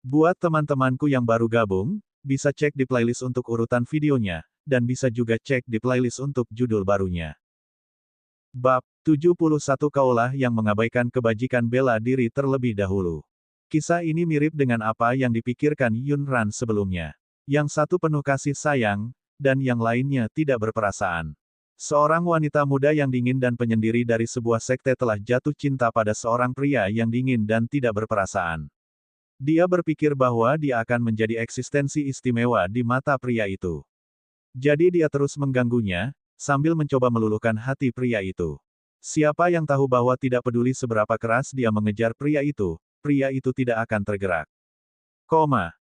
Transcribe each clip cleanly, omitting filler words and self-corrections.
Buat teman-temanku yang baru gabung, bisa cek di playlist untuk urutan videonya, dan bisa juga cek di playlist untuk judul barunya. Bab 71 Kaulah yang mengabaikan kebajikan bela diri terlebih dahulu. Kisah ini mirip dengan apa yang dipikirkan Yun Ran sebelumnya. Yang satu penuh kasih sayang, dan yang lainnya tidak berperasaan. Seorang wanita muda yang dingin dan penyendiri dari sebuah sekte telah jatuh cinta pada seorang pria yang dingin dan tidak berperasaan. Dia berpikir bahwa dia akan menjadi eksistensi istimewa di mata pria itu. Jadi dia terus mengganggunya, sambil mencoba meluluhkan hati pria itu. Siapa yang tahu bahwa tidak peduli seberapa keras dia mengejar pria itu tidak akan tergerak.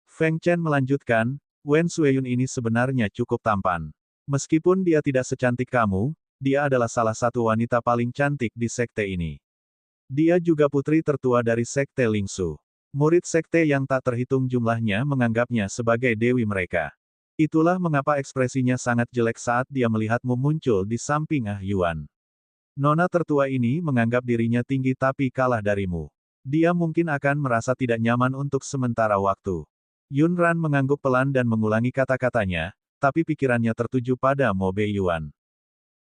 Feng Chen melanjutkan, Wen Sueyun ini sebenarnya cukup tampan. Meskipun dia tidak secantik kamu, dia adalah salah satu wanita paling cantik di sekte ini. Dia juga putri tertua dari sekte Lingsu. Murid sekte yang tak terhitung jumlahnya menganggapnya sebagai dewi mereka. Itulah mengapa ekspresinya sangat jelek saat dia melihatmu muncul di samping Ah Yuan. Nona tertua ini menganggap dirinya tinggi tapi kalah darimu. Dia mungkin akan merasa tidak nyaman untuk sementara waktu. Yun Ran mengangguk pelan dan mengulangi kata-katanya, tapi pikirannya tertuju pada Mo Bei Yuan.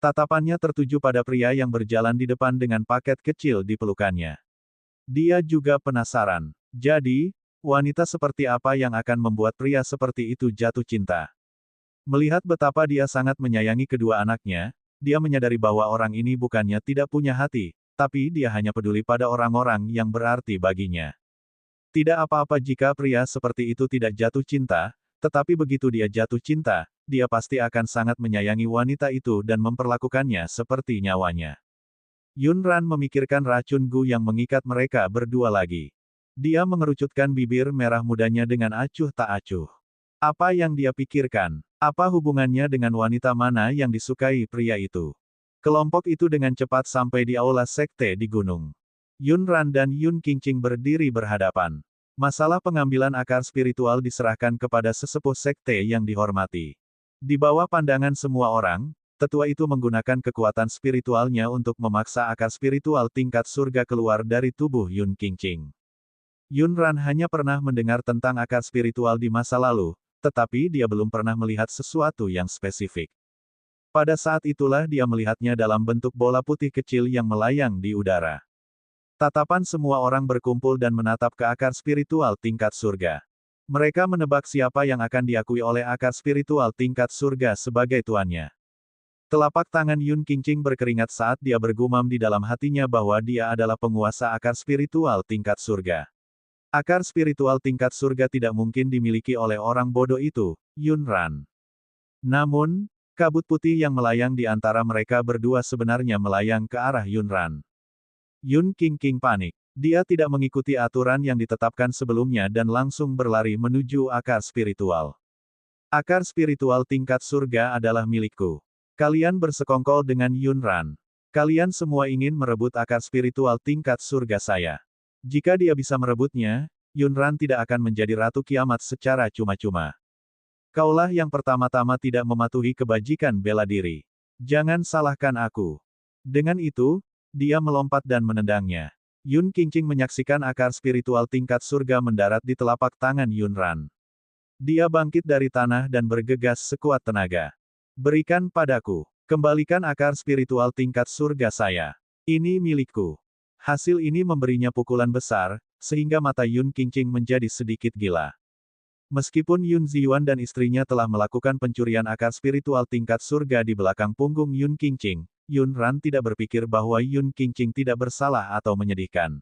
Tatapannya tertuju pada pria yang berjalan di depan dengan paket kecil di pelukannya. Dia juga penasaran. Jadi, wanita seperti apa yang akan membuat pria seperti itu jatuh cinta? Melihat betapa dia sangat menyayangi kedua anaknya, dia menyadari bahwa orang ini bukannya tidak punya hati, tapi dia hanya peduli pada orang-orang yang berarti baginya. Tidak apa-apa jika pria seperti itu tidak jatuh cinta, tetapi begitu dia jatuh cinta, dia pasti akan sangat menyayangi wanita itu dan memperlakukannya seperti nyawanya. Yun Ran memikirkan racun Gu yang mengikat mereka berdua lagi. Dia mengerucutkan bibir merah mudanya dengan acuh tak acuh. Apa yang dia pikirkan? Apa hubungannya dengan wanita mana yang disukai pria itu? Kelompok itu dengan cepat sampai di aula sekte di gunung. Yun Ran dan Yun Qingqing berdiri berhadapan. Masalah pengambilan akar spiritual diserahkan kepada sesepuh sekte yang dihormati. Di bawah pandangan semua orang, tetua itu menggunakan kekuatan spiritualnya untuk memaksa akar spiritual tingkat surga keluar dari tubuh Yun Qingqing. Yun Ran hanya pernah mendengar tentang akar spiritual di masa lalu, tetapi dia belum pernah melihat sesuatu yang spesifik. Pada saat itulah dia melihatnya dalam bentuk bola putih kecil yang melayang di udara. Tatapan semua orang berkumpul dan menatap ke akar spiritual tingkat surga. Mereka menebak siapa yang akan diakui oleh akar spiritual tingkat surga sebagai tuannya. Telapak tangan Yun Qingqing berkeringat saat dia bergumam di dalam hatinya bahwa dia adalah penguasa akar spiritual tingkat surga. Akar spiritual tingkat surga tidak mungkin dimiliki oleh orang bodoh itu, Yun Ran. Namun, kabut putih yang melayang di antara mereka berdua sebenarnya melayang ke arah Yun Ran. Yun Qingqing panik. Dia tidak mengikuti aturan yang ditetapkan sebelumnya dan langsung berlari menuju akar spiritual. Akar spiritual tingkat surga adalah milikku. Kalian bersekongkol dengan Yun Ran. Kalian semua ingin merebut akar spiritual tingkat surga saya. Jika dia bisa merebutnya, Yun Ran tidak akan menjadi ratu kiamat secara cuma-cuma. Kaulah yang pertama-tama tidak mematuhi kebajikan bela diri. Jangan salahkan aku. Dengan itu, dia melompat dan menendangnya. Yun Qingqing menyaksikan akar spiritual tingkat surga mendarat di telapak tangan Yun Ran. Dia bangkit dari tanah dan bergegas sekuat tenaga. Berikan padaku. Kembalikan akar spiritual tingkat surga saya. Ini milikku. Hasil ini memberinya pukulan besar, sehingga mata Yun Qingqing menjadi sedikit gila. Meskipun Yun Ziyuan dan istrinya telah melakukan pencurian akar spiritual tingkat surga di belakang punggung Yun Qingqing, Yun Ran tidak berpikir bahwa Yun Qingqing tidak bersalah atau menyedihkan.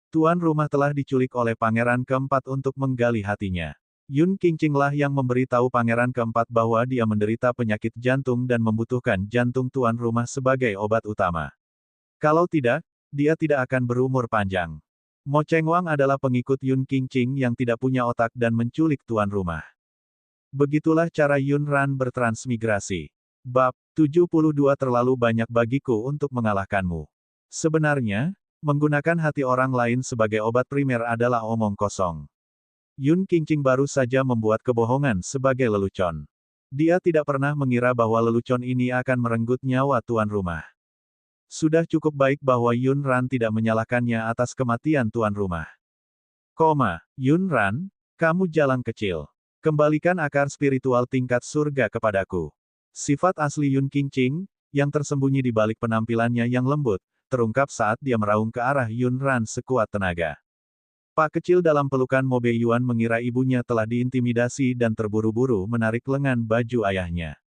Tuan rumah telah diculik oleh pangeran keempat untuk menggali hatinya. Yun Qingqing lah yang memberitahu pangeran keempat bahwa dia menderita penyakit jantung dan membutuhkan jantung tuan rumah sebagai obat utama. Kalau tidak, dia tidak akan berumur panjang. Mo Chengwang adalah pengikut Yun Qingqing yang tidak punya otak dan menculik tuan rumah. Begitulah cara Yun Ran bertransmigrasi. Bab 72 terlalu banyak bagiku untuk mengalahkanmu. Sebenarnya, menggunakan hati orang lain sebagai obat primer adalah omong kosong. Yun Qingqing baru saja membuat kebohongan sebagai lelucon. Dia tidak pernah mengira bahwa lelucon ini akan merenggut nyawa tuan rumah. Sudah cukup baik bahwa Yun Ran tidak menyalahkannya atas kematian tuan rumah. Yun Ran, kamu jalang kecil. Kembalikan akar spiritual tingkat surga kepadaku. Sifat asli Yun Qingqing, yang tersembunyi di balik penampilannya yang lembut, terungkap saat dia meraung ke arah Yun Ran sekuat tenaga. Pak kecil dalam pelukan Mo Beiyuan mengira ibunya telah diintimidasi dan terburu-buru menarik lengan baju ayahnya.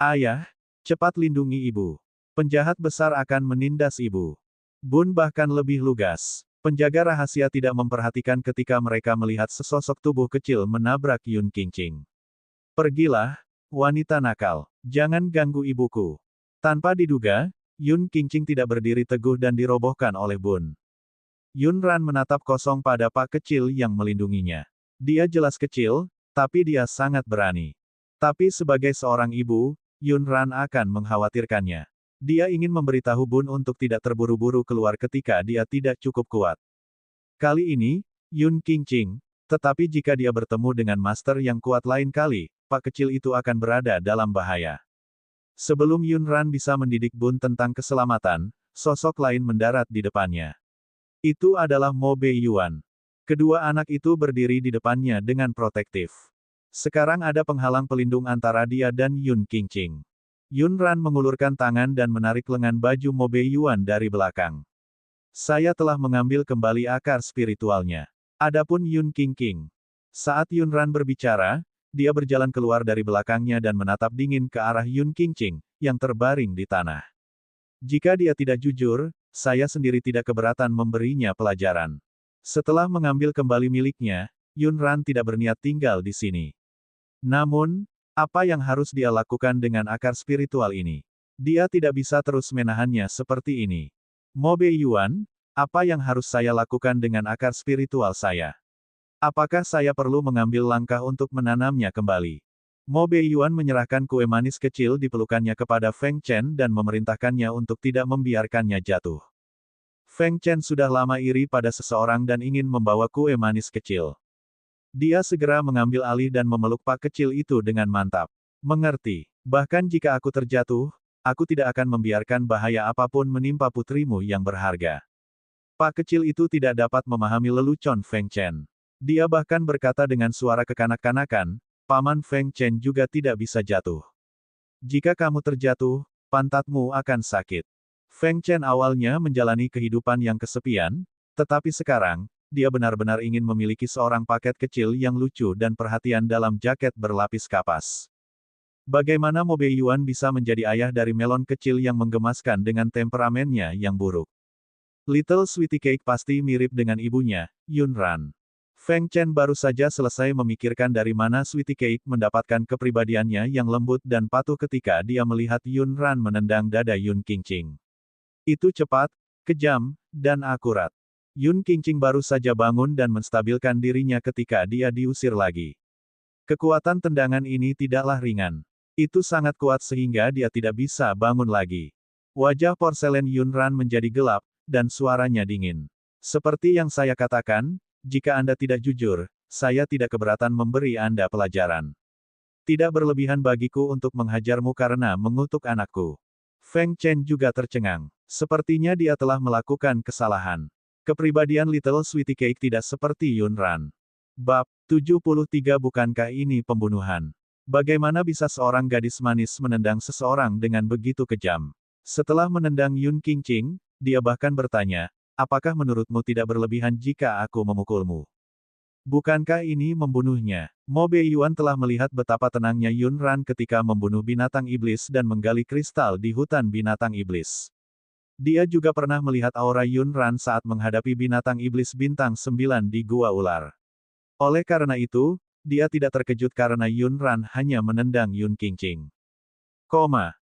Ayah, cepat lindungi ibu. Penjahat besar akan menindas ibu. Bun bahkan lebih lugas. Penjaga rahasia tidak memperhatikan ketika mereka melihat sesosok tubuh kecil menabrak Yun Qingqing. Pergilah, wanita nakal. Jangan ganggu ibuku. Tanpa diduga, Yun Qingqing tidak berdiri teguh dan dirobohkan oleh Bun. Yun Ran menatap kosong pada Pak kecil yang melindunginya. Dia jelas kecil, tapi dia sangat berani. Tapi sebagai seorang ibu, Yun Ran akan mengkhawatirkannya. Dia ingin memberitahu Bun untuk tidak terburu-buru keluar ketika dia tidak cukup kuat. Kali ini, Yun Qingqing, tetapi jika dia bertemu dengan master yang kuat lain kali, Pak kecil itu akan berada dalam bahaya. Sebelum Yun Ran bisa mendidik Bun tentang keselamatan, sosok lain mendarat di depannya. Itu adalah Mo Beiyuan. Kedua anak itu berdiri di depannya dengan protektif. Sekarang ada penghalang pelindung antara dia dan Yun Qingqing. Yun Ran mengulurkan tangan dan menarik lengan baju Mo Beiyuan dari belakang. Saya telah mengambil kembali akar spiritualnya. Adapun Yun Qingqing. Saat Yun Ran berbicara, dia berjalan keluar dari belakangnya dan menatap dingin ke arah Yun Qingqing, yang terbaring di tanah. Jika dia tidak jujur, saya sendiri tidak keberatan memberinya pelajaran. Setelah mengambil kembali miliknya, Yun Ran tidak berniat tinggal di sini. Namun, apa yang harus dia lakukan dengan akar spiritual ini? Dia tidak bisa terus menahannya seperti ini. Mo Beiyuan, apa yang harus saya lakukan dengan akar spiritual saya? Apakah saya perlu mengambil langkah untuk menanamnya kembali? Mo Beiyuan menyerahkan kue manis kecil di pelukannya kepada Feng Chen dan memerintahkannya untuk tidak membiarkannya jatuh. Feng Chen sudah lama iri pada seseorang dan ingin membawa kue manis kecil. Dia segera mengambil alih dan memeluk Pak kecil itu dengan mantap. Mengerti, bahkan jika aku terjatuh, aku tidak akan membiarkan bahaya apapun menimpa putrimu yang berharga. Pak kecil itu tidak dapat memahami lelucon Feng Chen. Dia bahkan berkata dengan suara kekanak-kanakan, Paman Feng Chen juga tidak bisa jatuh. Jika kamu terjatuh, pantatmu akan sakit. Feng Chen awalnya menjalani kehidupan yang kesepian, tetapi sekarang, dia benar-benar ingin memiliki seorang paket kecil yang lucu dan perhatian dalam jaket berlapis kapas. Bagaimana Mo Beiyuan bisa menjadi ayah dari melon kecil yang menggemaskan dengan temperamennya yang buruk? Little Sweetie Cake pasti mirip dengan ibunya, Yun Ran. Feng Chen baru saja selesai memikirkan dari mana Sweetie Cake mendapatkan kepribadiannya yang lembut dan patuh ketika dia melihat Yun Ran menendang dada Yun Qingqing. Itu cepat, kejam, dan akurat. Yun Qingqing baru saja bangun dan menstabilkan dirinya ketika dia diusir lagi. Kekuatan tendangan ini tidaklah ringan. Itu sangat kuat sehingga dia tidak bisa bangun lagi. Wajah porselen Yun Ran menjadi gelap, dan suaranya dingin. Seperti yang saya katakan, jika Anda tidak jujur, saya tidak keberatan memberi Anda pelajaran. Tidak berlebihan bagiku untuk menghajarmu karena mengutuk anakku. Feng Chen juga tercengang. Sepertinya dia telah melakukan kesalahan. Kepribadian Little Sweetie Cake tidak seperti Yun Ran. Bab 73. Bukankah ini pembunuhan? Bagaimana bisa seorang gadis manis menendang seseorang dengan begitu kejam? Setelah menendang Yun Qingqing, dia bahkan bertanya, apakah menurutmu tidak berlebihan jika aku memukulmu? Bukankah ini membunuhnya? Mo Beiyuan telah melihat betapa tenangnya Yun Ran ketika membunuh binatang iblis dan menggali kristal di hutan binatang iblis. Dia juga pernah melihat aura Yun Ran saat menghadapi binatang iblis bintang 9 di Gua Ular. Oleh karena itu, dia tidak terkejut karena Yun Ran hanya menendang Yun Qingqing.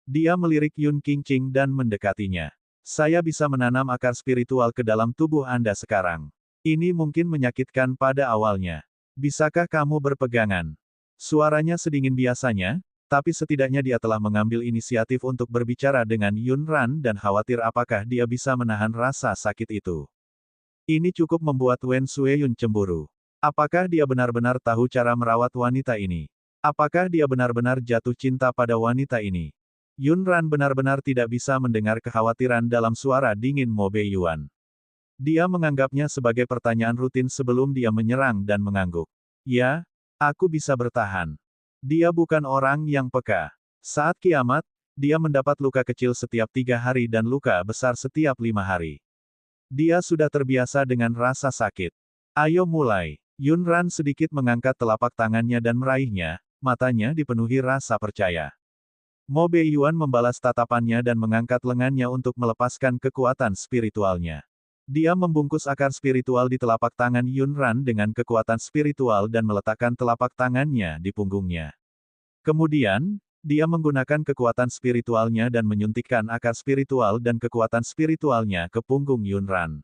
Dia melirik Yun Qingqing dan mendekatinya. Saya bisa menanam akar spiritual ke dalam tubuh Anda sekarang. Ini mungkin menyakitkan pada awalnya. Bisakah kamu berpegangan? Suaranya sedingin biasanya, tapi setidaknya dia telah mengambil inisiatif untuk berbicara dengan Yun Ran dan khawatir apakah dia bisa menahan rasa sakit itu. Ini cukup membuat Wen Sueyun cemburu. Apakah dia benar-benar tahu cara merawat wanita ini? Apakah dia benar-benar jatuh cinta pada wanita ini? Yun Ran benar-benar tidak bisa mendengar kekhawatiran dalam suara dingin Mo Beiyuan. Dia menganggapnya sebagai pertanyaan rutin sebelum dia menyerang dan mengangguk. Ya, aku bisa bertahan. Dia bukan orang yang peka. Saat kiamat, dia mendapat luka kecil setiap 3 hari dan luka besar setiap 5 hari. Dia sudah terbiasa dengan rasa sakit. Ayo mulai. Yunran sedikit mengangkat telapak tangannya dan meraihnya, matanya dipenuhi rasa percaya. Mo Beiyuan membalas tatapannya dan mengangkat lengannya untuk melepaskan kekuatan spiritualnya. Dia membungkus akar spiritual di telapak tangan Yunran dengan kekuatan spiritual dan meletakkan telapak tangannya di punggungnya. Kemudian, dia menggunakan kekuatan spiritualnya dan menyuntikkan akar spiritual dan kekuatan spiritualnya ke punggung Yunran.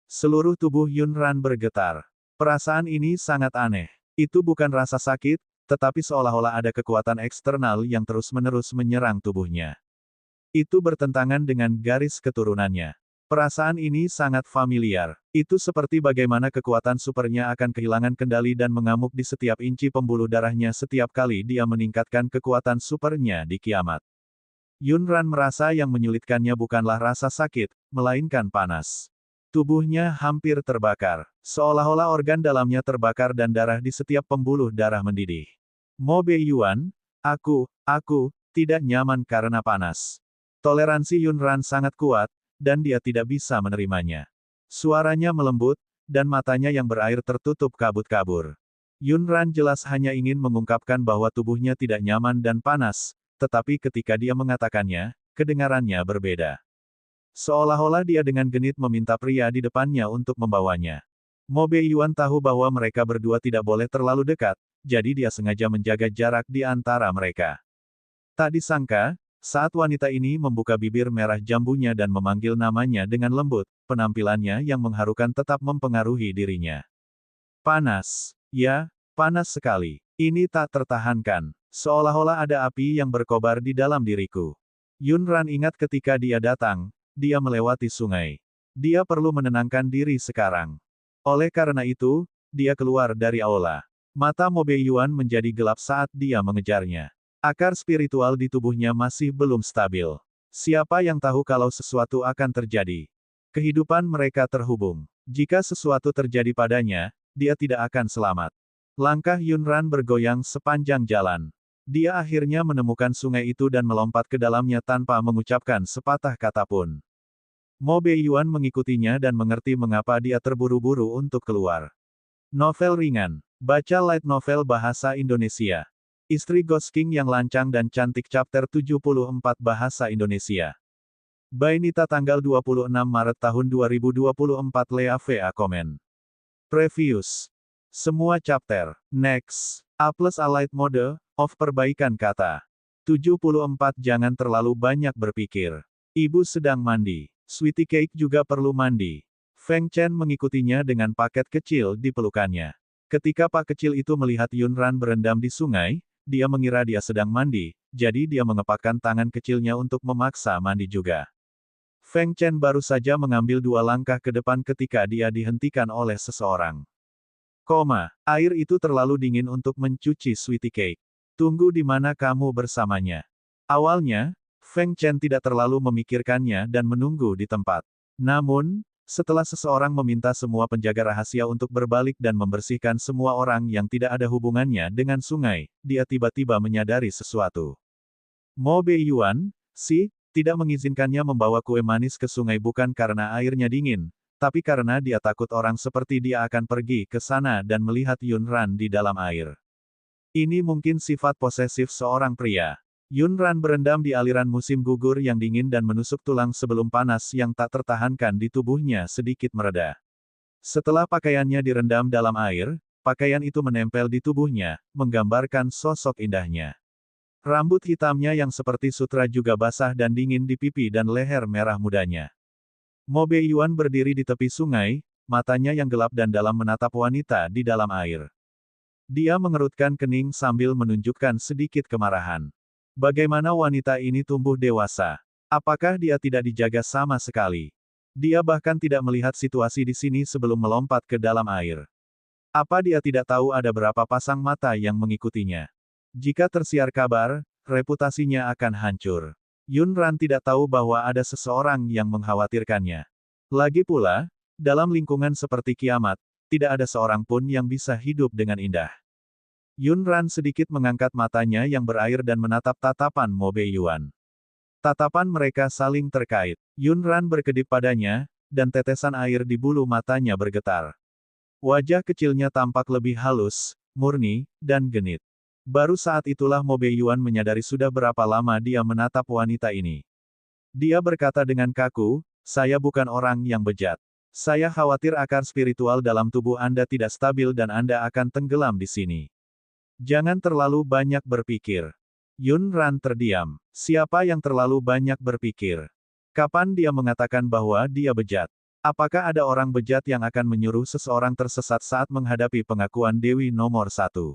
Seluruh tubuh Yunran bergetar. Perasaan ini sangat aneh. Itu bukan rasa sakit, tetapi seolah-olah ada kekuatan eksternal yang terus-menerus menyerang tubuhnya. Itu bertentangan dengan garis keturunannya. Perasaan ini sangat familiar. Itu seperti bagaimana kekuatan supernya akan kehilangan kendali dan mengamuk di setiap inci pembuluh darahnya setiap kali dia meningkatkan kekuatan supernya di kiamat. Yunran merasa yang menyulitkannya bukanlah rasa sakit, melainkan panas. Tubuhnya hampir terbakar. Seolah-olah organ dalamnya terbakar dan darah di setiap pembuluh darah mendidih. Mo Beiyuan, aku tidak nyaman karena panas. Toleransi Yunran sangat kuat, dan dia tidak bisa menerimanya. Suaranya melembut, dan matanya yang berair tertutup kabut-kabur. Yunran jelas hanya ingin mengungkapkan bahwa tubuhnya tidak nyaman dan panas, tetapi ketika dia mengatakannya, kedengarannya berbeda. Seolah-olah dia dengan genit meminta pria di depannya untuk membawanya. Mo Beiyuan tahu bahwa mereka berdua tidak boleh terlalu dekat, jadi dia sengaja menjaga jarak di antara mereka. Tak disangka, saat wanita ini membuka bibir merah jambunya dan memanggil namanya dengan lembut, penampilannya yang mengharukan tetap mempengaruhi dirinya. Panas. Ya, panas sekali. Ini tak tertahankan. Seolah-olah ada api yang berkobar di dalam diriku. Yunran ingat ketika dia datang, dia melewati sungai. Dia perlu menenangkan diri sekarang. Oleh karena itu, dia keluar dari aula. Mata Mo Beiyuan menjadi gelap saat dia mengejarnya. Akar spiritual di tubuhnya masih belum stabil. Siapa yang tahu kalau sesuatu akan terjadi? Kehidupan mereka terhubung. Jika sesuatu terjadi padanya, dia tidak akan selamat. Langkah Yunran bergoyang sepanjang jalan. Dia akhirnya menemukan sungai itu dan melompat ke dalamnya tanpa mengucapkan sepatah kata pun. Mo Beiyuan mengikutinya dan mengerti mengapa dia terburu-buru untuk keluar. Novel ringan. Baca light novel bahasa Indonesia. Istri Ghost King yang lancang dan cantik chapter 74 bahasa Indonesia. By Nita tanggal 26 Maret tahun 2024 Lea VA komen. Previous. Semua chapter. Next. A+ Alight Mode, of perbaikan kata. 74 Jangan terlalu banyak berpikir. Ibu sedang mandi. Sweetie Cake juga perlu mandi. Feng Chen mengikutinya dengan paket kecil di pelukannya. Ketika pak kecil itu melihat Yunran berendam di sungai, dia mengira dia sedang mandi, jadi dia mengepakkan tangan kecilnya untuk memaksa mandi juga. Feng Chen baru saja mengambil 2 langkah ke depan ketika dia dihentikan oleh seseorang. Air itu terlalu dingin untuk mencuci Sweetie Cake. Tunggu di mana kamu bersamanya. Awalnya, Feng Chen tidak terlalu memikirkannya dan menunggu di tempat. Namun, setelah seseorang meminta semua penjaga rahasia untuk berbalik dan membersihkan semua orang yang tidak ada hubungannya dengan sungai, dia tiba-tiba menyadari sesuatu. Mo Beiyuan, tidak mengizinkannya membawa kue manis ke sungai bukan karena airnya dingin, tapi karena dia takut orang seperti dia akan pergi ke sana dan melihat Yunran di dalam air. Ini mungkin sifat posesif seorang pria. Yunran berendam di aliran musim gugur yang dingin dan menusuk tulang sebelum panas yang tak tertahankan di tubuhnya sedikit mereda. Setelah pakaiannya direndam dalam air, pakaian itu menempel di tubuhnya, menggambarkan sosok indahnya. Rambut hitamnya yang seperti sutra juga basah dan dingin di pipi dan leher merah mudanya. Mo Beiyuan berdiri di tepi sungai, matanya yang gelap dan dalam menatap wanita di dalam air. Dia mengerutkan kening sambil menunjukkan sedikit kemarahan. Bagaimana wanita ini tumbuh dewasa? Apakah dia tidak dijaga sama sekali? Dia bahkan tidak melihat situasi di sini sebelum melompat ke dalam air. Apa dia tidak tahu ada berapa pasang mata yang mengikutinya? Jika tersiar kabar, reputasinya akan hancur. Yunran tidak tahu bahwa ada seseorang yang mengkhawatirkannya. Lagi pula, Dalam lingkungan seperti kiamat, tidak ada seorang pun yang bisa hidup dengan indah. Yunran sedikit mengangkat matanya yang berair dan menatap tatapan Mo Beiyuan. Tatapan mereka saling terkait. Yunran berkedip padanya, dan tetesan air di bulu matanya bergetar. Wajah kecilnya tampak lebih halus, murni, dan genit. Baru saat itulah Mo Beiyuan menyadari sudah berapa lama dia menatap wanita ini. Dia berkata dengan kaku, "Saya bukan orang yang bejat. Saya khawatir akar spiritual dalam tubuh Anda tidak stabil dan Anda akan tenggelam di sini. Jangan terlalu banyak berpikir." Yunran terdiam. Siapa yang terlalu banyak berpikir? Kapan dia mengatakan bahwa dia bejat? Apakah ada orang bejat yang akan menyuruh seseorang tersesat saat menghadapi pengakuan Dewi nomor 1?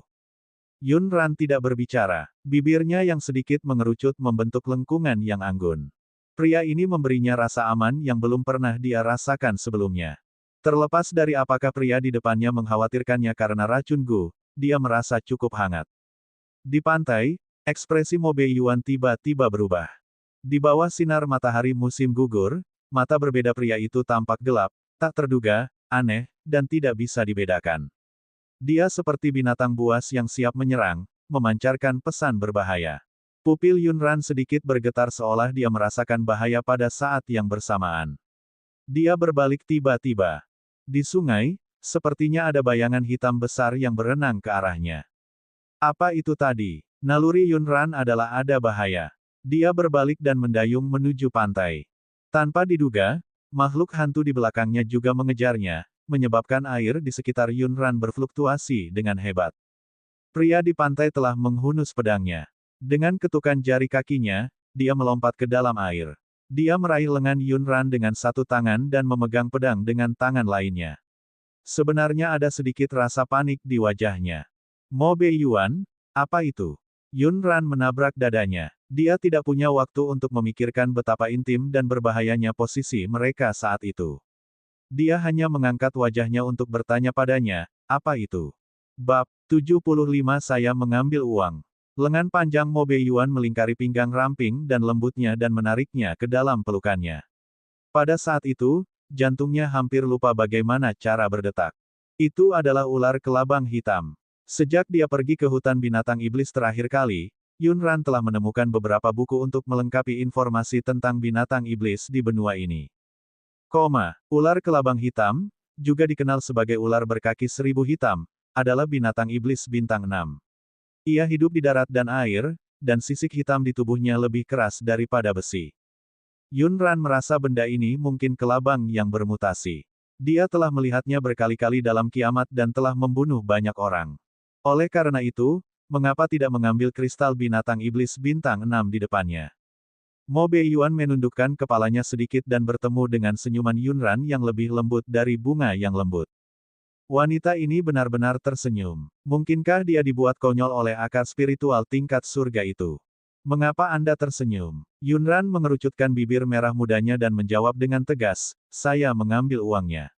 Yunran tidak berbicara. Bibirnya yang sedikit mengerucut membentuk lengkungan yang anggun. Pria ini memberinya rasa aman yang belum pernah dia rasakan sebelumnya. Terlepas dari apakah pria di depannya mengkhawatirkannya karena racun Gu, dia merasa cukup hangat. Di pantai, ekspresi Mo Beiyuan tiba-tiba berubah. Di bawah sinar matahari musim gugur, mata berbeda pria itu tampak gelap, tak terduga, aneh, dan tidak bisa dibedakan. Dia seperti binatang buas yang siap menyerang, memancarkan pesan berbahaya. Pupil Yunran sedikit bergetar seolah dia merasakan bahaya pada saat yang bersamaan. Dia berbalik tiba-tiba. Di sungai, sepertinya ada bayangan hitam besar yang berenang ke arahnya. Apa itu tadi? Naluri Yunran adalah ada bahaya. Dia berbalik dan mendayung menuju pantai. Tanpa diduga, makhluk hantu di belakangnya juga mengejarnya, menyebabkan air di sekitar Yunran berfluktuasi dengan hebat. Pria di pantai telah menghunus pedangnya. Dengan ketukan jari kakinya, dia melompat ke dalam air. Dia meraih lengan Yunran dengan satu tangan dan memegang pedang dengan tangan lainnya. Sebenarnya ada sedikit rasa panik di wajahnya. Mo Beiyuan, apa itu? Yunran menabrak dadanya. Dia tidak punya waktu untuk memikirkan betapa intim dan berbahayanya posisi mereka saat itu. Dia hanya mengangkat wajahnya untuk bertanya padanya, apa itu? Bab 75 Saya mengambil uang. Lengan panjang Mo Beiyuan melingkari pinggang ramping dan lembutnya dan menariknya ke dalam pelukannya. Pada saat itu, jantungnya hampir lupa bagaimana cara berdetak. Itu adalah ular kelabang hitam. Sejak dia pergi ke hutan binatang iblis terakhir kali, Yunran telah menemukan beberapa buku untuk melengkapi informasi tentang binatang iblis di benua ini. Ular kelabang hitam, juga dikenal sebagai ular berkaki seribu hitam, adalah binatang iblis bintang 6. Ia hidup di darat dan air, dan sisik hitam di tubuhnya lebih keras daripada besi. Yunran merasa benda ini mungkin kelabang yang bermutasi. Dia telah melihatnya berkali-kali dalam kiamat dan telah membunuh banyak orang. Oleh karena itu, mengapa tidak mengambil kristal binatang iblis bintang 6 di depannya? Mo Beiyuan menundukkan kepalanya sedikit dan bertemu dengan senyuman Yunran yang lebih lembut dari bunga yang lembut. Wanita ini benar-benar tersenyum. Mungkinkah dia dibuat konyol oleh akar spiritual tingkat surga itu? Mengapa Anda tersenyum? Yunran mengerucutkan bibir merah mudanya dan menjawab dengan tegas, "Saya mengambil uangnya."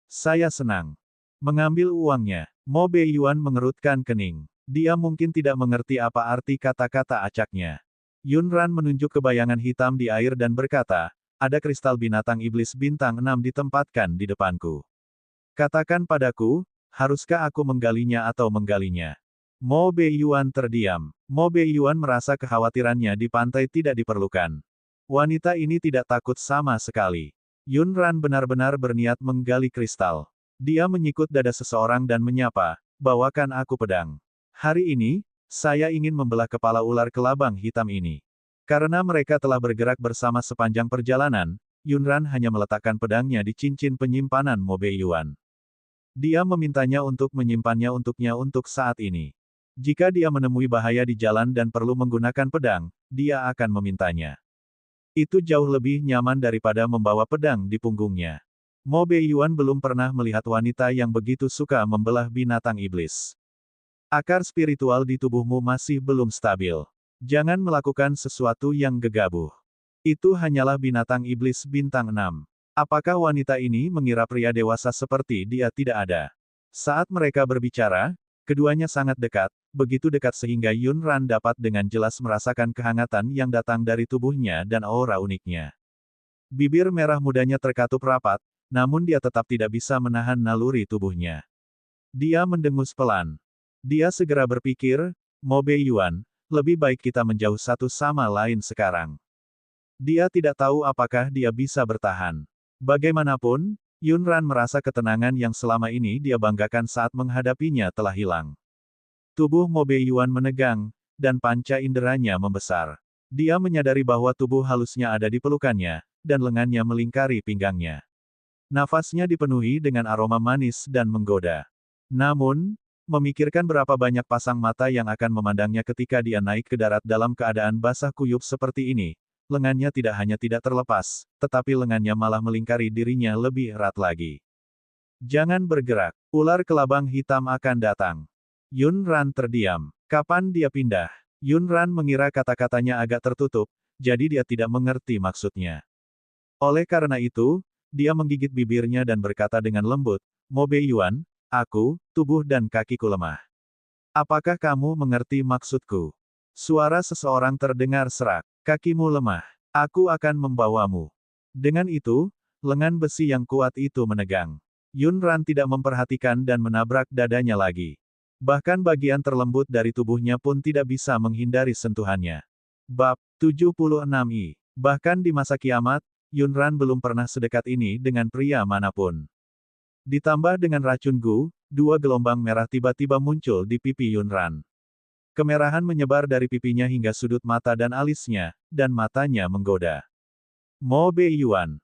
"Saya senang mengambil uangnya." Mo Beiyuan mengerutkan kening. Dia mungkin tidak mengerti apa arti kata-kata acaknya. Yunran menunjuk ke bayangan hitam di air dan berkata, "Ada kristal binatang iblis bintang 6 ditempatkan di depanku. Katakan padaku, haruskah aku menggalinya atau menggalinya?" Mo Beiyuan terdiam. Mo Beiyuan merasa kekhawatirannya di pantai tidak diperlukan. Wanita ini tidak takut sama sekali. Yunran benar-benar berniat menggali kristal. Dia menyikut dada seseorang dan menyapa, "Bawakan aku pedang. Hari ini, saya ingin membelah kepala ular kelabang hitam ini." Karena mereka telah bergerak bersama sepanjang perjalanan, Yunran hanya meletakkan pedangnya di cincin penyimpanan Mo Beiyuan. Dia memintanya untuk menyimpannya untuknya untuk saat ini. Jika dia menemui bahaya di jalan dan perlu menggunakan pedang, dia akan memintanya. Itu jauh lebih nyaman daripada membawa pedang di punggungnya. Mo Beiyuan belum pernah melihat wanita yang begitu suka membelah binatang iblis. Akar spiritual di tubuhmu masih belum stabil. Jangan melakukan sesuatu yang gegabah. Itu hanyalah binatang iblis bintang 6. Apakah wanita ini mengira pria dewasa seperti dia tidak ada? Saat mereka berbicara, keduanya sangat dekat, begitu dekat sehingga Yunran dapat dengan jelas merasakan kehangatan yang datang dari tubuhnya dan aura uniknya. Bibir merah mudanya terkatup rapat, namun dia tetap tidak bisa menahan naluri tubuhnya. Dia mendengus pelan. Dia segera berpikir, Mo Beiyuan, lebih baik kita menjauh satu sama lain sekarang. Dia tidak tahu apakah dia bisa bertahan. Bagaimanapun, Yunran merasa ketenangan yang selama ini dia banggakan saat menghadapinya telah hilang. Tubuh Mo Beiyuan menegang, dan panca inderanya membesar. Dia menyadari bahwa tubuh halusnya ada di pelukannya, dan lengannya melingkari pinggangnya. Nafasnya dipenuhi dengan aroma manis dan menggoda. Namun, memikirkan berapa banyak pasang mata yang akan memandangnya ketika dia naik ke darat dalam keadaan basah kuyup seperti ini, lengannya tidak hanya tidak terlepas, tetapi lengannya malah melingkari dirinya lebih erat lagi. Jangan bergerak, ular kelabang hitam akan datang. Yunran terdiam. Kapan dia pindah? Yunran mengira kata-katanya agak tertutup, jadi dia tidak mengerti maksudnya. Oleh karena itu, dia menggigit bibirnya dan berkata dengan lembut, Mo Beiyuan, aku, tubuh dan kakiku lemah. Apakah kamu mengerti maksudku? Suara seseorang terdengar serak. Kakimu lemah. Aku akan membawamu. Dengan itu, lengan besi yang kuat itu menegang. Yunran tidak memperhatikan dan menabrak dadanya lagi. Bahkan bagian terlembut dari tubuhnya pun tidak bisa menghindari sentuhannya. Bab 76i. Bahkan di masa kiamat, Yunran belum pernah sedekat ini dengan pria manapun. Ditambah dengan racun Gu, dua gelombang merah tiba-tiba muncul di pipi Yunran. Kemerahan menyebar dari pipinya hingga sudut mata dan alisnya, dan matanya menggoda. Mo Beiyuan,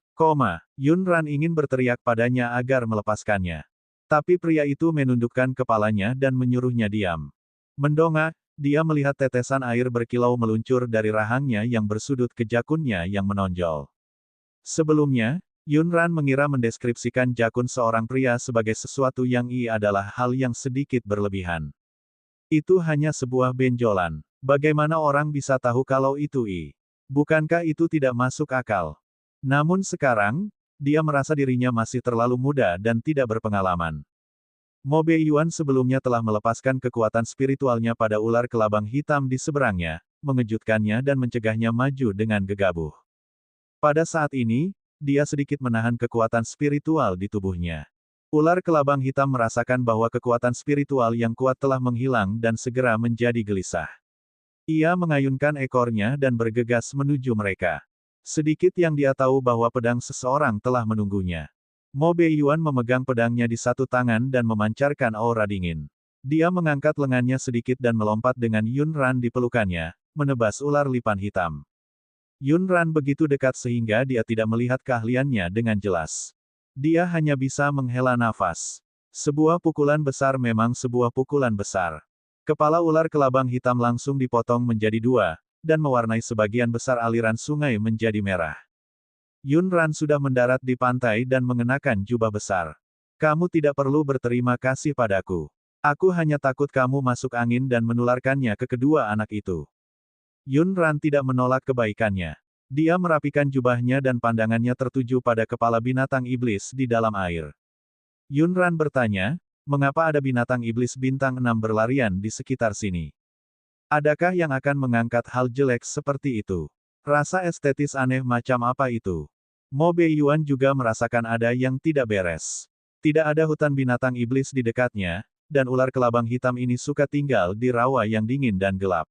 Yunran ingin berteriak padanya agar melepaskannya. Tapi pria itu menundukkan kepalanya dan menyuruhnya diam. Mendongak, dia melihat tetesan air berkilau meluncur dari rahangnya yang bersudut ke jakunnya yang menonjol. Sebelumnya, Yunran mengira mendeskripsikan jakun seorang pria sebagai sesuatu yang adalah hal yang sedikit berlebihan. Itu hanya sebuah benjolan. Bagaimana orang bisa tahu kalau itu Bukankah itu tidak masuk akal? Namun sekarang, dia merasa dirinya masih terlalu muda dan tidak berpengalaman. Mo Beiyuan sebelumnya telah melepaskan kekuatan spiritualnya pada ular kelabang hitam di seberangnya, mengejutkannya dan mencegahnya maju dengan gegabah. Pada saat ini, dia sedikit menahan kekuatan spiritual di tubuhnya. Ular kelabang hitam merasakan bahwa kekuatan spiritual yang kuat telah menghilang dan segera menjadi gelisah. Ia mengayunkan ekornya dan bergegas menuju mereka. Sedikit yang dia tahu bahwa pedang seseorang telah menunggunya. Mo Beiyuan memegang pedangnya di satu tangan dan memancarkan aura dingin. Dia mengangkat lengannya sedikit dan melompat dengan Yunran di pelukannya, menebas ular lipan hitam. Yunran begitu dekat sehingga dia tidak melihat keahliannya dengan jelas. Dia hanya bisa menghela nafas. Sebuah pukulan besar memang sebuah pukulan besar. Kepala ular kelabang hitam langsung dipotong menjadi dua, dan mewarnai sebagian besar aliran sungai menjadi merah. Yunran sudah mendarat di pantai dan mengenakan jubah besar. Kamu tidak perlu berterima kasih padaku. Aku hanya takut kamu masuk angin dan menularkannya ke kedua anak itu. Yunran tidak menolak kebaikannya. Dia merapikan jubahnya dan pandangannya tertuju pada kepala binatang iblis di dalam air. Yunran bertanya, mengapa ada binatang iblis bintang 6 berlarian di sekitar sini? Adakah yang akan mengangkat hal jelek seperti itu? Rasa estetis aneh macam apa itu? Mo Beiyuan juga merasakan ada yang tidak beres. Tidak ada hutan binatang iblis di dekatnya, dan ular kelabang hitam ini suka tinggal di rawa yang dingin dan gelap.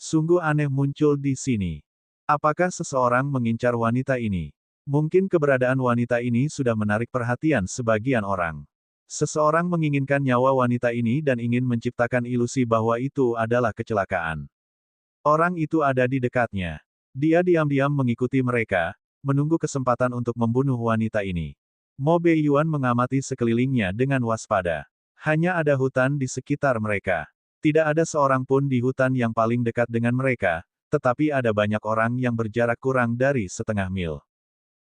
Sungguh aneh muncul di sini. Apakah seseorang mengincar wanita ini? Mungkin keberadaan wanita ini sudah menarik perhatian sebagian orang. Seseorang menginginkan nyawa wanita ini dan ingin menciptakan ilusi bahwa itu adalah kecelakaan. Orang itu ada di dekatnya. Dia diam-diam mengikuti mereka, menunggu kesempatan untuk membunuh wanita ini. Mo Beiyuan mengamati sekelilingnya dengan waspada. Hanya ada hutan di sekitar mereka. Tidak ada seorang pun di hutan yang paling dekat dengan mereka, tetapi ada banyak orang yang berjarak kurang dari setengah mil.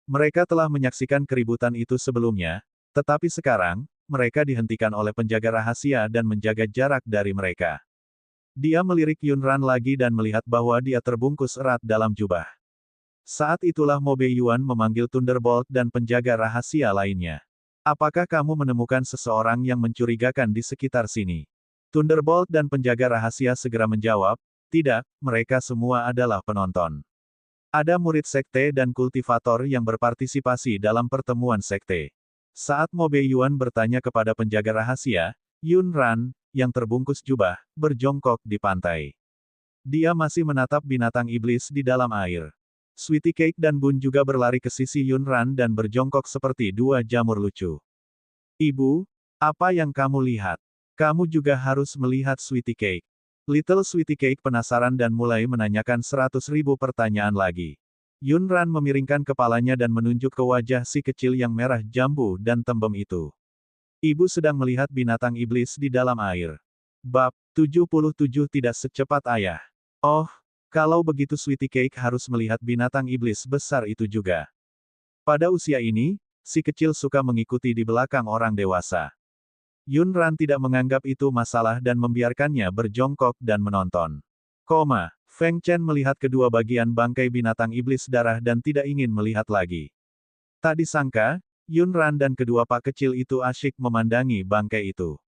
Mereka telah menyaksikan keributan itu sebelumnya, tetapi sekarang, mereka dihentikan oleh penjaga rahasia dan menjaga jarak dari mereka. Dia melirik Yunran lagi dan melihat bahwa dia terbungkus erat dalam jubah. Saat itulah Mo Beiyuan memanggil Thunderbolt dan penjaga rahasia lainnya. Apakah kamu menemukan seseorang yang mencurigakan di sekitar sini? Thunderbolt dan penjaga rahasia segera menjawab, tidak, mereka semua adalah penonton. Ada murid sekte dan kultivator yang berpartisipasi dalam pertemuan sekte. Saat Mo Beiyuan bertanya kepada penjaga rahasia, Yun Ran, yang terbungkus jubah, berjongkok di pantai. Dia masih menatap binatang iblis di dalam air. Sweetie Cake dan Bun juga berlari ke sisi Yun Ran dan berjongkok seperti dua jamur lucu. Ibu, apa yang kamu lihat? Kamu juga harus melihat Sweetie Cake. Little Sweetie Cake penasaran dan mulai menanyakan 100.000 pertanyaan lagi. Yun Ran memiringkan kepalanya dan menunjuk ke wajah si kecil yang merah jambu dan tembem itu. Ibu sedang melihat binatang iblis di dalam air. Bab 77 tidak secepat ayah. Oh, kalau begitu Sweetie Cake harus melihat binatang iblis besar itu juga. Pada usia ini, si kecil suka mengikuti di belakang orang dewasa. Yun Ran tidak menganggap itu masalah dan membiarkannya berjongkok dan menonton. Feng Chen melihat kedua bagian bangkai binatang iblis darah dan tidak ingin melihat lagi. Tak disangka, Yun Ran dan kedua pak kecil itu asyik memandangi bangkai itu.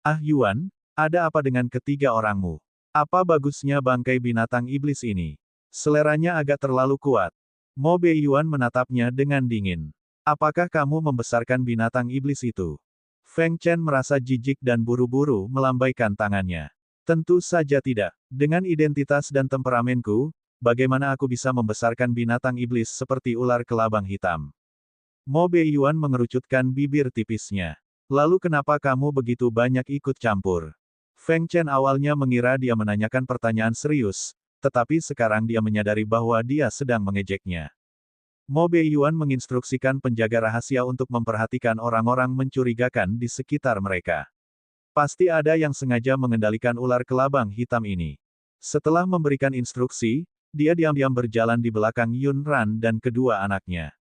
Ah Yuan, ada apa dengan ketiga orangmu? Apa bagusnya bangkai binatang iblis ini? Seleranya agak terlalu kuat. Mo Beiyuan menatapnya dengan dingin. Apakah kamu membesarkan binatang iblis itu? Feng Chen merasa jijik dan buru-buru melambaikan tangannya. Tentu saja tidak. Dengan identitas dan temperamenku, bagaimana aku bisa membesarkan binatang iblis seperti ular kelabang hitam? Mo Beiyuan mengerucutkan bibir tipisnya. Lalu kenapa kamu begitu banyak ikut campur? Feng Chen awalnya mengira dia menanyakan pertanyaan serius, tetapi sekarang dia menyadari bahwa dia sedang mengejeknya. Mo Beiyuan menginstruksikan penjaga rahasia untuk memperhatikan orang-orang mencurigakan di sekitar mereka. Pasti ada yang sengaja mengendalikan ular kelabang hitam ini. Setelah memberikan instruksi, dia diam-diam berjalan di belakang Yun Ran dan kedua anaknya.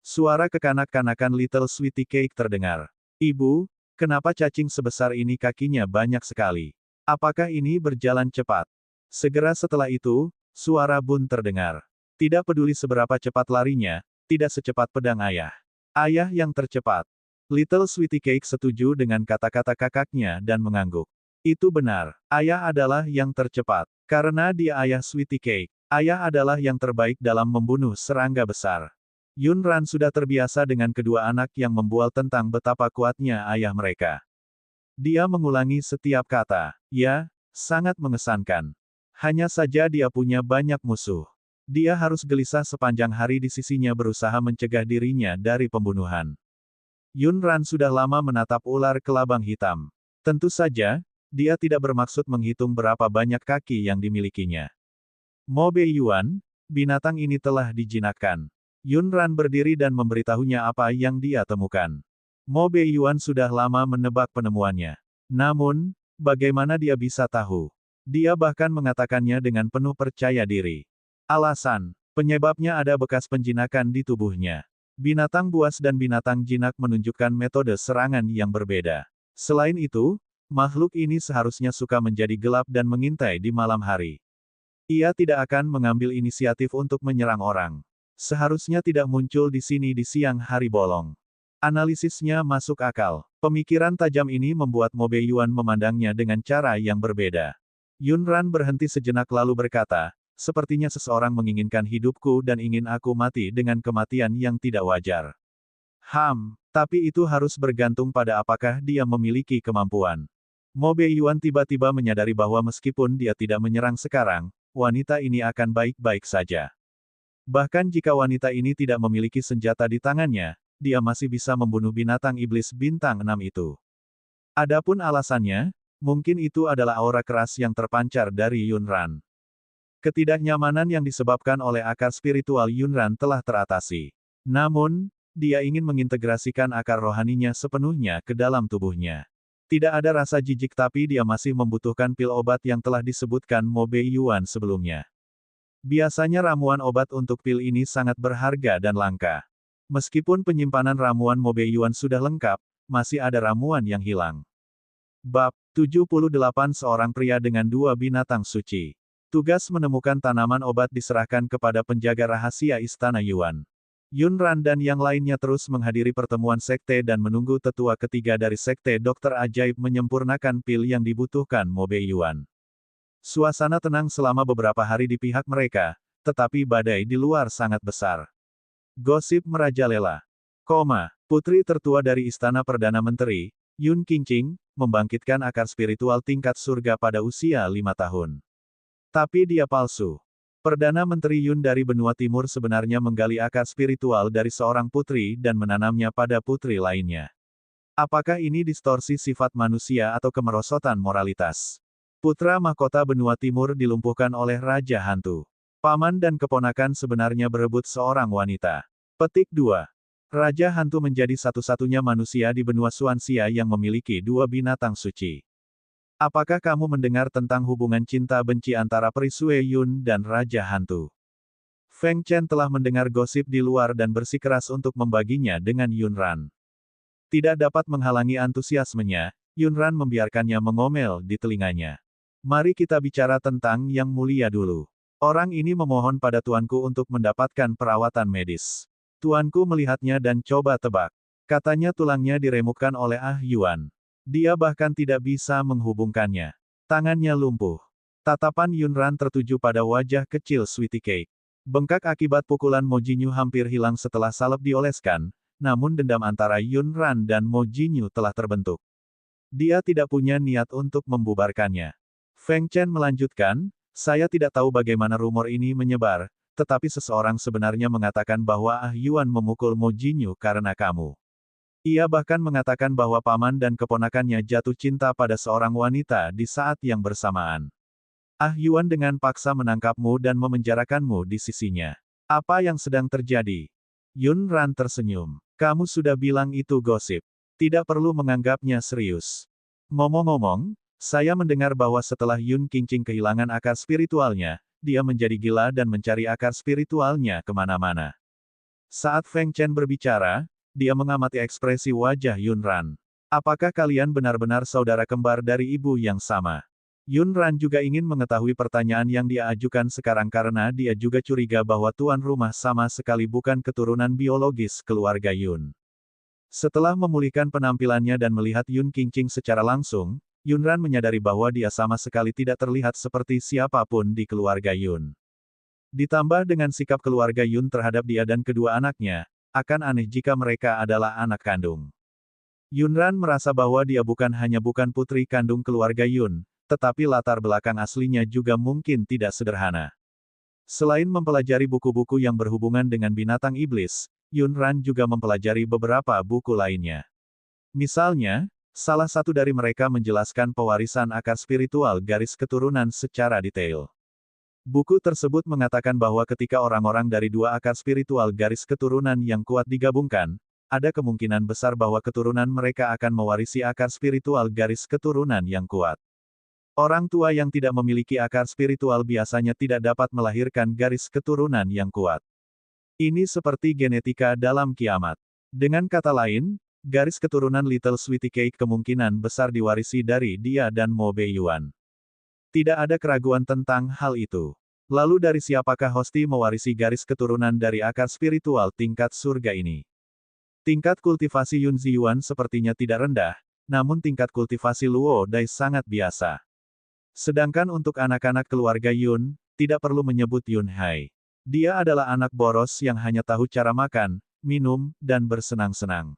Suara kekanak-kanakan Little Sweetie Cake terdengar. Ibu, kenapa cacing sebesar ini kakinya banyak sekali? Apakah ini berjalan cepat? Segera setelah itu, suara Bun terdengar. Tidak peduli seberapa cepat larinya, tidak secepat pedang ayah. Ayah yang tercepat. Little Sweetie Cake setuju dengan kata-kata kakaknya dan mengangguk. Itu benar, ayah adalah yang tercepat. Karena dia ayah Sweetie Cake, ayah adalah yang terbaik dalam membunuh serangga besar. Yun Ran sudah terbiasa dengan kedua anak yang membual tentang betapa kuatnya ayah mereka. Dia mengulangi setiap kata. Ya, sangat mengesankan. Hanya saja dia punya banyak musuh. Dia harus gelisah sepanjang hari di sisinya berusaha mencegah dirinya dari pembunuhan. Yun Ran sudah lama menatap ular kelabang hitam. Tentu saja, dia tidak bermaksud menghitung berapa banyak kaki yang dimilikinya. Mo Beiyuan, binatang ini telah dijinakkan. Yun Ran berdiri dan memberitahunya apa yang dia temukan. Mo Beiyuan sudah lama menebak penemuannya. Namun, bagaimana dia bisa tahu? Dia bahkan mengatakannya dengan penuh percaya diri. Alasan, penyebabnya ada bekas penjinakan di tubuhnya. Binatang buas dan binatang jinak menunjukkan metode serangan yang berbeda. Selain itu, makhluk ini seharusnya suka menjadi gelap dan mengintai di malam hari. Ia tidak akan mengambil inisiatif untuk menyerang orang. Seharusnya tidak muncul di sini di siang hari bolong. Analisisnya masuk akal. Pemikiran tajam ini membuat Mo Beiyuan memandangnya dengan cara yang berbeda. Yun Ran berhenti sejenak lalu berkata, sepertinya seseorang menginginkan hidupku dan ingin aku mati dengan kematian yang tidak wajar. Tapi itu harus bergantung pada apakah dia memiliki kemampuan. Mo Beiyuan tiba-tiba menyadari bahwa meskipun dia tidak menyerang sekarang, wanita ini akan baik-baik saja. Bahkan jika wanita ini tidak memiliki senjata di tangannya, dia masih bisa membunuh binatang iblis bintang 6 itu. Adapun alasannya, mungkin itu adalah aura keras yang terpancar dari Yun Ran. Ketidaknyamanan yang disebabkan oleh akar spiritual Yun Ran telah teratasi. Namun, dia ingin mengintegrasikan akar rohaninya sepenuhnya ke dalam tubuhnya. Tidak ada rasa jijik tapi dia masih membutuhkan pil obat yang telah disebutkan Mo Beiyuan sebelumnya. Biasanya ramuan obat untuk pil ini sangat berharga dan langka. Meskipun penyimpanan ramuan Mo Beiyuan sudah lengkap, masih ada ramuan yang hilang. Bab 78 Seorang pria dengan dua binatang suci. Tugas menemukan tanaman obat diserahkan kepada penjaga rahasia Istana Yuan. Yun Ran dan yang lainnya terus menghadiri pertemuan sekte dan menunggu tetua ketiga dari sekte Dokter Ajaib menyempurnakan pil yang dibutuhkan Mo Beiyuan. Suasana tenang selama beberapa hari di pihak mereka, tetapi badai di luar sangat besar. Gosip merajalela. Putri tertua dari Istana Perdana Menteri, Yun Qingqing, membangkitkan akar spiritual tingkat surga pada usia 5 tahun. Tapi dia palsu. Perdana Menteri Yun dari benua timur sebenarnya menggali akar spiritual dari seorang putri dan menanamnya pada putri lainnya. Apakah ini distorsi sifat manusia atau kemerosotan moralitas? Putra mahkota benua timur dilumpuhkan oleh Raja Hantu. Paman dan keponakan sebenarnya berebut seorang wanita. Petik 2. Raja Hantu menjadi satu-satunya manusia di benua Swansea yang memiliki 2 binatang suci. Apakah kamu mendengar tentang hubungan cinta-benci antara Peri Sue Yun dan Raja Hantu? Feng Chen telah mendengar gosip di luar dan bersikeras untuk membaginya dengan Yunran. Tidak dapat menghalangi antusiasmenya, Yunran membiarkannya mengomel di telinganya. Mari kita bicara tentang Yang Mulia dulu. Orang ini memohon pada tuanku untuk mendapatkan perawatan medis. Tuanku melihatnya dan coba tebak. Katanya tulangnya diremukkan oleh Ah Yuan. Dia bahkan tidak bisa menghubungkannya. Tangannya lumpuh. Tatapan Yunran tertuju pada wajah kecil Sweetie Cake. Bengkak akibat pukulan Mo Jinyu hampir hilang setelah salep dioleskan, namun dendam antara Yunran dan Mo Jinyu telah terbentuk. Dia tidak punya niat untuk membubarkannya. Feng Chen melanjutkan, saya tidak tahu bagaimana rumor ini menyebar, tetapi seseorang sebenarnya mengatakan bahwa Ah Yuan memukul Mo Jinyu karena kamu. Ia bahkan mengatakan bahwa paman dan keponakannya jatuh cinta pada seorang wanita di saat yang bersamaan. Ah Yuan dengan paksa menangkapmu dan memenjarakanmu di sisinya. Apa yang sedang terjadi? Yun Ran tersenyum. Kamu sudah bilang itu gosip. Tidak perlu menganggapnya serius. Ngomong-ngomong, saya mendengar bahwa setelah Yun Qingqing kehilangan akar spiritualnya, dia menjadi gila dan mencari akar spiritualnya kemana-mana. Saat Feng Chen berbicara, dia mengamati ekspresi wajah Yunran. Apakah kalian benar-benar saudara kembar dari ibu yang sama? Yunran juga ingin mengetahui pertanyaan yang dia ajukan sekarang karena dia juga curiga bahwa tuan rumah sama sekali bukan keturunan biologis keluarga Yun. Setelah memulihkan penampilannya dan melihat Yun Qingqing secara langsung, Yunran menyadari bahwa dia sama sekali tidak terlihat seperti siapapun di keluarga Yun. Ditambah dengan sikap keluarga Yun terhadap dia dan kedua anaknya, akan aneh jika mereka adalah anak kandung. Yunran merasa bahwa dia bukan putri kandung keluarga Yun, tetapi latar belakang aslinya juga mungkin tidak sederhana. Selain mempelajari buku-buku yang berhubungan dengan binatang iblis, Yunran juga mempelajari beberapa buku lainnya. Misalnya, salah satu dari mereka menjelaskan pewarisan akar spiritual garis keturunan secara detail. Buku tersebut mengatakan bahwa ketika orang-orang dari 2 akar spiritual garis keturunan yang kuat digabungkan, ada kemungkinan besar bahwa keturunan mereka akan mewarisi akar spiritual garis keturunan yang kuat. Orang tua yang tidak memiliki akar spiritual biasanya tidak dapat melahirkan garis keturunan yang kuat. Ini seperti genetika dalam kiamat. Dengan kata lain, garis keturunan Little Sweetie Cake kemungkinan besar diwarisi dari dia dan Mo Beiyuan. Tidak ada keraguan tentang hal itu. Lalu dari siapakah Hosti mewarisi garis keturunan dari akar spiritual tingkat surga ini? Tingkat kultivasi Yun Ziyuan sepertinya tidak rendah, namun tingkat kultivasi Luo Dai sangat biasa. Sedangkan untuk anak-anak keluarga Yun, tidak perlu menyebut Yun Hai. Dia adalah anak boros yang hanya tahu cara makan, minum, dan bersenang-senang.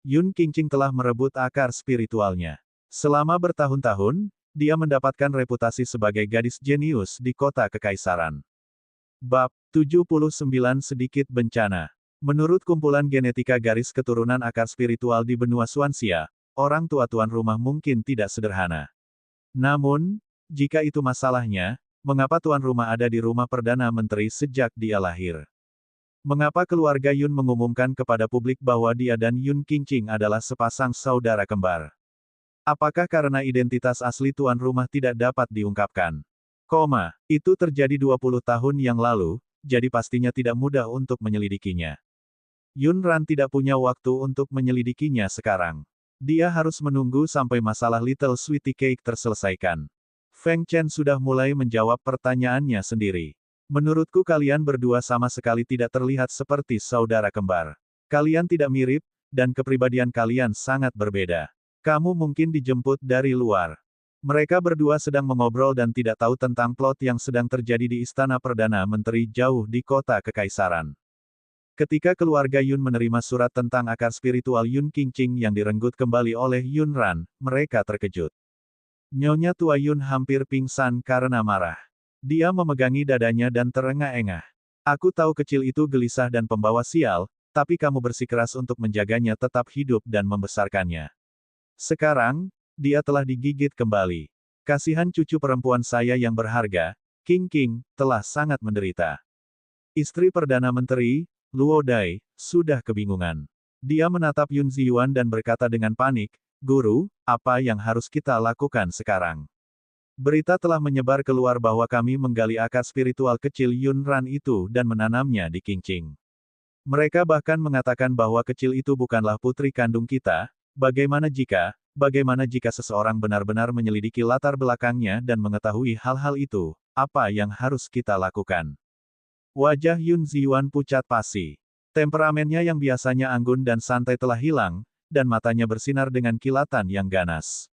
Yun Qingqing telah merebut akar spiritualnya. Selama bertahun-tahun, dia mendapatkan reputasi sebagai gadis jenius di kota kekaisaran. Bab 79 Sedikit Bencana. Menurut kumpulan genetika garis keturunan akar spiritual di benua Swansea, orang tua tuan rumah mungkin tidak sederhana. Namun, jika itu masalahnya, mengapa tuan rumah ada di rumah Perdana Menteri sejak dia lahir? Mengapa keluarga Yun mengumumkan kepada publik bahwa dia dan Yun Qingqing adalah sepasang saudara kembar? Apakah karena identitas asli tuan rumah tidak dapat diungkapkan? Itu terjadi 20 tahun yang lalu, jadi pastinya tidak mudah untuk menyelidikinya. Yun Ran tidak punya waktu untuk menyelidikinya sekarang. Dia harus menunggu sampai masalah Little Sweetie Cake terselesaikan. Feng Chen sudah mulai menjawab pertanyaannya sendiri. Menurutku kalian berdua sama sekali tidak terlihat seperti saudara kembar. Kalian tidak mirip, dan kepribadian kalian sangat berbeda. Kamu mungkin dijemput dari luar. Mereka berdua sedang mengobrol dan tidak tahu tentang plot yang sedang terjadi di Istana Perdana Menteri jauh di kota Kekaisaran. Ketika keluarga Yun menerima surat tentang akar spiritual Yun Qingqing yang direnggut kembali oleh Yun Ran, mereka terkejut. Nyonya tua Yun hampir pingsan karena marah. Dia memegangi dadanya dan terengah-engah. Aku tahu kecil itu gelisah dan pembawa sial, tapi kamu bersikeras untuk menjaganya tetap hidup dan membesarkannya. Sekarang, dia telah digigit kembali. Kasihan cucu perempuan saya yang berharga, Qingqing, telah sangat menderita. Istri Perdana Menteri, Luo Dai, sudah kebingungan. Dia menatap Yun Ziyuan dan berkata dengan panik, Guru, apa yang harus kita lakukan sekarang? Berita telah menyebar keluar bahwa kami menggali akar spiritual kecil Yun Ran itu dan menanamnya di Qingqing. Mereka bahkan mengatakan bahwa kecil itu bukanlah putri kandung kita. Bagaimana jika seseorang benar-benar menyelidiki latar belakangnya dan mengetahui hal-hal itu, apa yang harus kita lakukan? Wajah Yun Ziyuan pucat pasi. Temperamennya yang biasanya anggun dan santai telah hilang, dan matanya bersinar dengan kilatan yang ganas.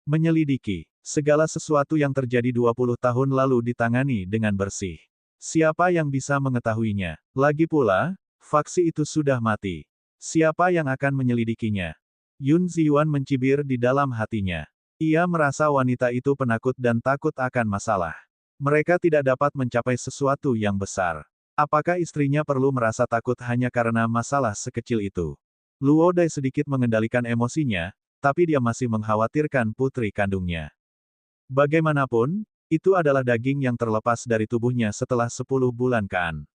Menyelidiki. Segala sesuatu yang terjadi 20 tahun lalu ditangani dengan bersih. Siapa yang bisa mengetahuinya? Lagi pula, faksi itu sudah mati. Siapa yang akan menyelidikinya? Yun Ziyuan mencibir di dalam hatinya. Ia merasa wanita itu penakut dan takut akan masalah. Mereka tidak dapat mencapai sesuatu yang besar. Apakah istrinya perlu merasa takut hanya karena masalah sekecil itu? Luo Dai sedikit mengendalikan emosinya, tapi dia masih mengkhawatirkan putri kandungnya. Bagaimanapun, itu adalah daging yang terlepas dari tubuhnya setelah 10 bulan Kaan.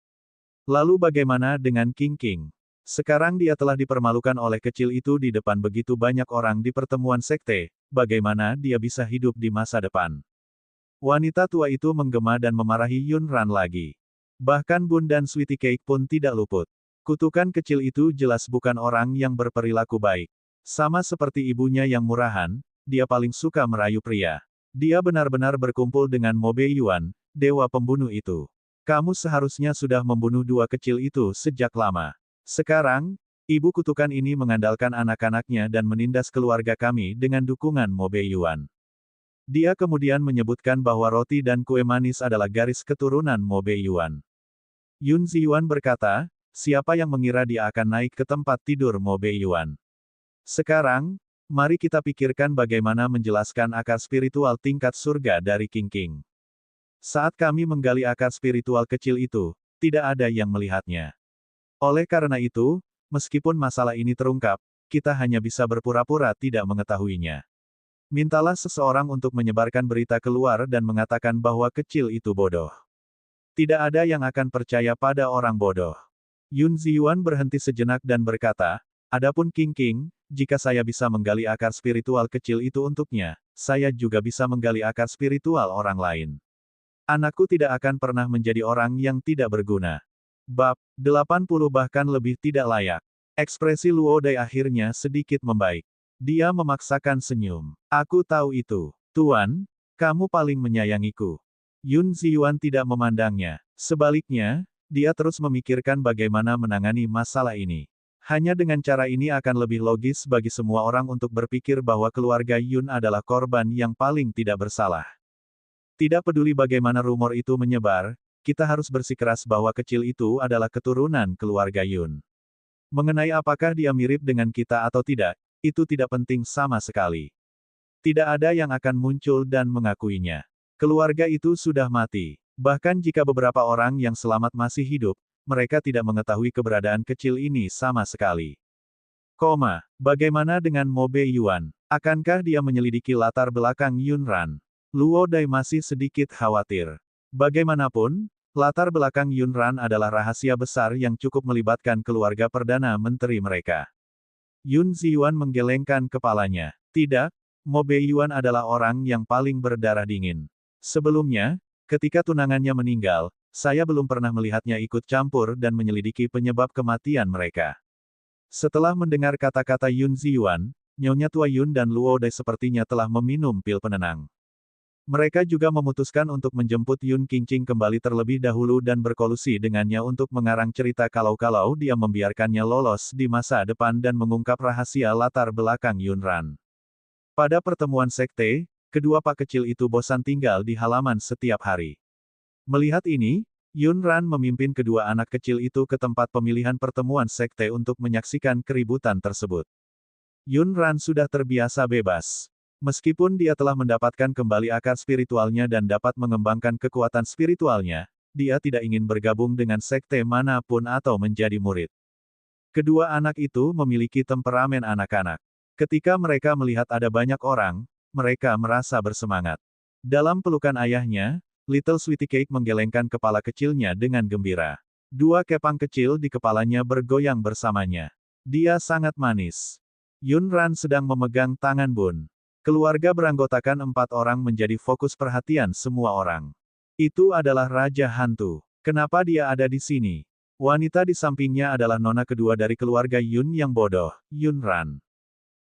Lalu bagaimana dengan Qingqing? Sekarang dia telah dipermalukan oleh kecil itu di depan begitu banyak orang di pertemuan sekte, bagaimana dia bisa hidup di masa depan? Wanita tua itu menggema dan memarahi Yun Ran lagi. Bahkan Bun dan Sweetie Cake pun tidak luput. Kutukan kecil itu jelas bukan orang yang berperilaku baik. Sama seperti ibunya yang murahan, dia paling suka merayu pria. Dia benar-benar berkumpul dengan Mo Beiyuan, dewa pembunuh itu. Kamu seharusnya sudah membunuh dua kecil itu sejak lama. Sekarang, ibu kutukan ini mengandalkan anak-anaknya dan menindas keluarga kami dengan dukungan Mo Beiyuan. Dia kemudian menyebutkan bahwa roti dan kue manis adalah garis keturunan Mo Beiyuan. Yun Ziyuan berkata, siapa yang mengira dia akan naik ke tempat tidur Mo Beiyuan? Sekarang, mari kita pikirkan bagaimana menjelaskan akar spiritual tingkat surga dari Qingqing. Saat kami menggali akar spiritual kecil itu, tidak ada yang melihatnya. Oleh karena itu, meskipun masalah ini terungkap, kita hanya bisa berpura-pura tidak mengetahuinya. Mintalah seseorang untuk menyebarkan berita keluar dan mengatakan bahwa kecil itu bodoh. Tidak ada yang akan percaya pada orang bodoh. Yun Ziyuan berhenti sejenak dan berkata, adapun Qingqing, jika saya bisa menggali akar spiritual kecil itu untuknya, saya juga bisa menggali akar spiritual orang lain. Anakku tidak akan pernah menjadi orang yang tidak berguna. Bab 80 bahkan lebih tidak layak. Ekspresi Luo Dai akhirnya sedikit membaik. Dia memaksakan senyum. Aku tahu itu. Tuan, kamu paling menyayangiku. Yun Ziyuan tidak memandangnya. Sebaliknya, dia terus memikirkan bagaimana menangani masalah ini. Hanya dengan cara ini akan lebih logis bagi semua orang untuk berpikir bahwa keluarga Yun adalah korban yang paling tidak bersalah. Tidak peduli bagaimana rumor itu menyebar, kita harus bersikeras bahwa kecil itu adalah keturunan keluarga Yun. Mengenai apakah dia mirip dengan kita atau tidak, itu tidak penting sama sekali. Tidak ada yang akan muncul dan mengakuinya. Keluarga itu sudah mati. Bahkan jika beberapa orang yang selamat masih hidup, mereka tidak mengetahui keberadaan kecil ini sama sekali. Bagaimana dengan Mo Beiyuan? Akankah dia menyelidiki latar belakang Yun Ran? Luo Dai masih sedikit khawatir. Bagaimanapun, latar belakang Yun Ran adalah rahasia besar yang cukup melibatkan keluarga Perdana Menteri mereka. Yun Ziyuan menggelengkan kepalanya. Tidak, Mo Beiyuan adalah orang yang paling berdarah dingin. Sebelumnya, ketika tunangannya meninggal, saya belum pernah melihatnya ikut campur dan menyelidiki penyebab kematian mereka. Setelah mendengar kata-kata Yun Ziyuan, Nyonya Tua Yun dan Luo Dai sepertinya telah meminum pil penenang. Mereka juga memutuskan untuk menjemput Yun Qingqing kembali terlebih dahulu dan berkolusi dengannya untuk mengarang cerita kalau-kalau dia membiarkannya lolos di masa depan dan mengungkap rahasia latar belakang Yun Ran. Pada pertemuan sekte, Kedua pak kecil itu bosan tinggal di halaman setiap hari. Melihat ini, Yun Ran memimpin kedua anak kecil itu ke tempat pemilihan pertemuan sekte untuk menyaksikan keributan tersebut. Yun Ran sudah terbiasa bebas. Meskipun dia telah mendapatkan kembali akar spiritualnya dan dapat mengembangkan kekuatan spiritualnya, dia tidak ingin bergabung dengan sekte manapun atau menjadi murid. Kedua anak itu memiliki temperamen anak-anak. Ketika mereka melihat ada banyak orang, mereka merasa bersemangat. Dalam pelukan ayahnya, Little Sweetie Cake menggelengkan kepala kecilnya dengan gembira. Dua kepang kecil di kepalanya bergoyang bersamanya. Dia sangat manis. Yun Ran sedang memegang tangan Bun. Keluarga beranggotakan 4 orang menjadi fokus perhatian semua orang. Itu adalah Raja Hantu. Kenapa dia ada di sini? Wanita di sampingnya adalah nona kedua dari keluarga Yun yang bodoh, Yun Ran.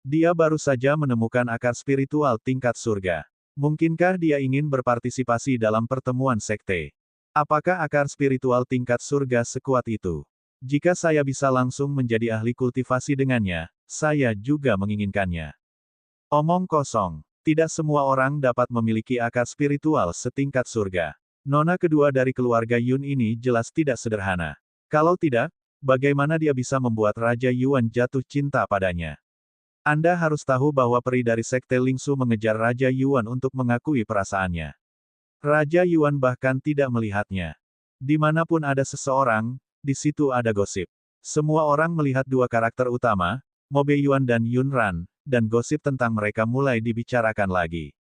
Dia baru saja menemukan akar spiritual tingkat surga. Mungkinkah dia ingin berpartisipasi dalam pertemuan sekte? Apakah akar spiritual tingkat surga sekuat itu? Jika saya bisa langsung menjadi ahli kultivasi dengannya, saya juga menginginkannya. Omong kosong. Tidak semua orang dapat memiliki akar spiritual setingkat surga. Nona kedua dari keluarga Yun ini jelas tidak sederhana. Kalau tidak, bagaimana dia bisa membuat Raja Yuan jatuh cinta padanya? Anda harus tahu bahwa peri dari Sekte Lingsu mengejar Raja Yuan untuk mengakui perasaannya. Raja Yuan bahkan tidak melihatnya. Dimanapun ada seseorang, di situ ada gosip. Semua orang melihat dua karakter utama, Mo Beiyuan dan Yun Ran, dan gosip tentang mereka mulai dibicarakan lagi.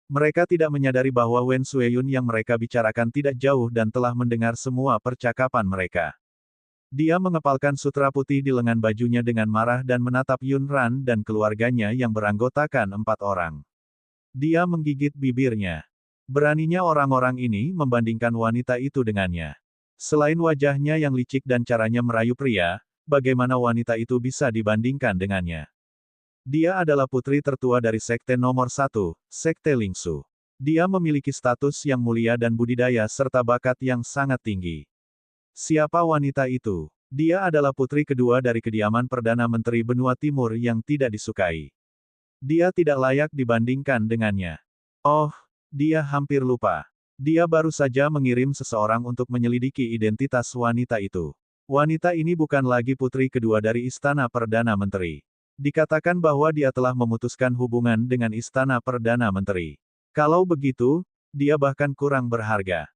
Mereka tidak menyadari bahwa Wen Sueyun yang mereka bicarakan tidak jauh dan telah mendengar semua percakapan mereka. Dia mengepalkan sutra putih di lengan bajunya dengan marah dan menatap Yun Ran dan keluarganya yang beranggotakan 4 orang. Dia menggigit bibirnya. Beraninya orang-orang ini membandingkan wanita itu dengannya. Selain wajahnya yang licik dan caranya merayu pria, bagaimana wanita itu bisa dibandingkan dengannya? Dia adalah putri tertua dari sekte nomor 1, Sekte Lingsu. Dia memiliki status yang mulia dan budidaya serta bakat yang sangat tinggi. Siapa wanita itu? Dia adalah putri kedua dari kediaman Perdana Menteri Benua Timur yang tidak disukai. Dia tidak layak dibandingkan dengannya. Oh, dia hampir lupa. Dia baru saja mengirim seseorang untuk menyelidiki identitas wanita itu. Wanita ini bukan lagi putri kedua dari Istana Perdana Menteri. Dikatakan bahwa dia telah memutuskan hubungan dengan Istana Perdana Menteri. Kalau begitu, dia bahkan kurang berharga.